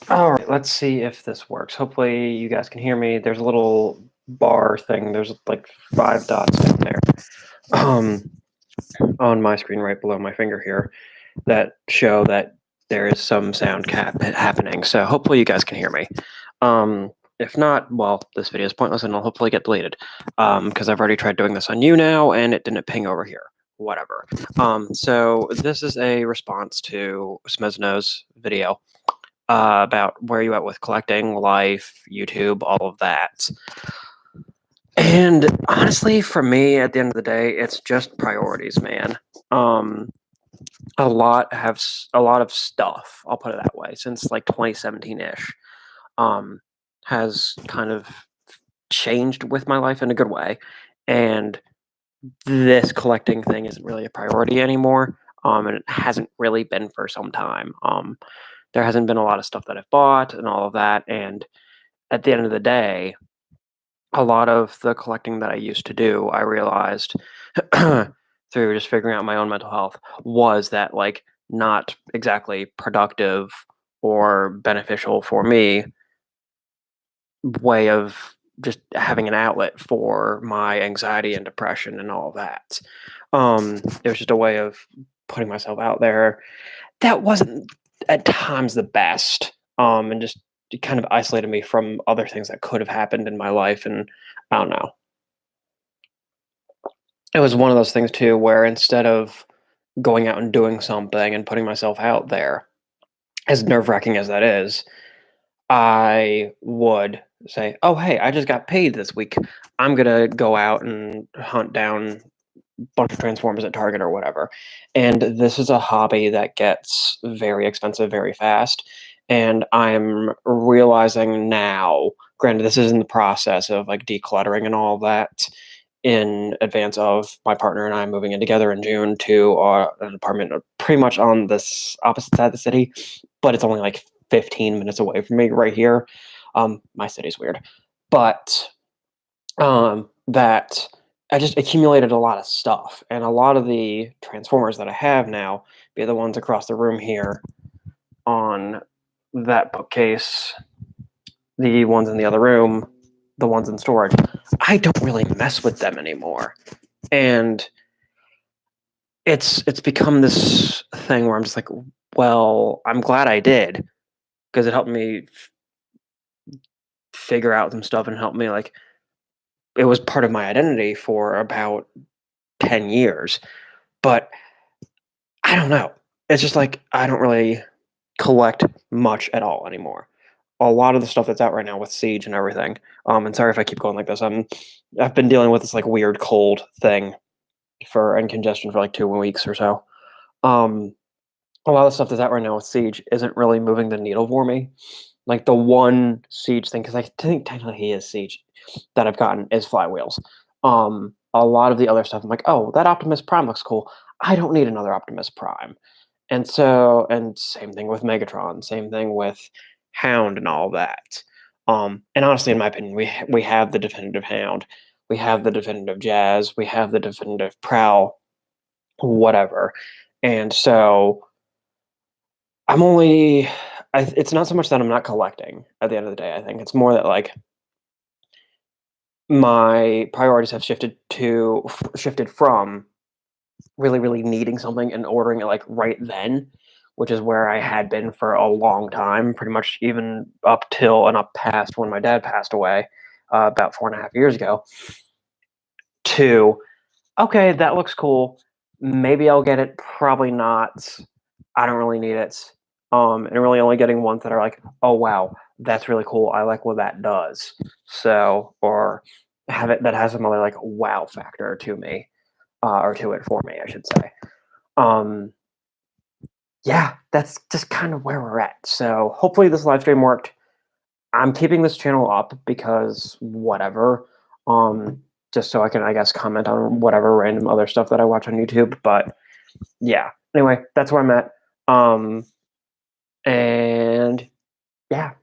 All right, let's see if this works. Hopefully, you guys can hear me. There's a little bar thing. There's like 5 dots down there, um, on my screen right below my finger here that show that there is some sound cap happening. So hopefully, you guys can hear me. If not, well, this video is pointless and it'll hopefully get deleted because I've already tried doing this on you now and it didn't ping over here. Whatever. So this is a response to smsno's video about where you at with collecting, life, YouTube, all of that. And honestly, for me, at the end of the day, it's just priorities, man. Um, a lot of stuff. I'll put it that way. Since like 2017 ish, has kind of changed with my life in a good way, and this collecting thing isn't really a priority anymore. And it hasn't really been for some time. There hasn't been a lot of stuff that I've bought and all of that. And at the end of the day, a lot of the collecting that I used to do, I realized through just figuring out my own mental health was that like not exactly productive or beneficial for me way of just having an outlet for my anxiety and depression and all of that. It was just a way of putting myself out there that wasn't at times the best, and just it kind of isolated me from other things that could have happened in my life, and I don't know. It was one of those things too where instead of going out and doing something and putting myself out there, as nerve-wracking as that is, I would say, "Oh, hey, I just got paid this week. I'm gonna go out and hunt down a bunch of Transformers at Target or whatever." And this is a hobby that gets very expensive very fast. And I'm realizing now, granted, this is in the process of like decluttering and all of that in advance of my partner and I moving in together in June to an apartment pretty much on this opposite side of the city, but it's only like 15 minutes away from me right here. My city's weird, but that I just accumulated a lot of stuff, and a lot of the Transformers that I have now, be the ones across the room here on that bookcase, the ones in the other room, the ones in storage. I don't really mess with them anymore, and it's become this thing where I'm just like, well, I'm glad I did because it helped me figure out some stuff and helped me like it was part of my identity for about 10 years. But I don't know. It's just like I don't really collect much at all anymore. A lot of the stuff that's out right now with Siege and everything. And sorry if I keep going like this. I've been dealing with this like weird cold thing for and congestion for like 2 weeks or so. Um, a lot of the stuff that's out right now with Siege isn't really moving the needle for me. Like the one Siege thing, because I think technically he is Siege that I've gotten is flywheels. A lot of the other stuff, I'm like, oh, that Optimus Prime looks cool. I don't need another Optimus Prime. And so, and same thing with Megatron, same thing with Hound and all that. And honestly, in my opinion, we have the definitive Hound, we have the definitive Jazz, we have the definitive Prowl, whatever. And so I'm only, it's not so much that I'm not collecting at the end of the day. I think it's more that like my priorities have shifted from really, really needing something and ordering it like right then, which is where I had been for a long time, pretty much even up till and up past when my dad passed away about 4.5 years ago. To okay, that looks cool. Maybe I'll get it. Probably not. I don't really need it. And really only getting ones that are like, oh wow, that's really cool. I like what that does. So, or have it that has some other like wow factor to me, or to it for me, I should say. Um, yeah, that's just kind of where we're at. So hopefully this live stream worked. I'm keeping this channel up because whatever. Just so I can, I guess, comment on whatever random other stuff that I watch on YouTube. But yeah. Anyway, that's where I'm at. And yeah.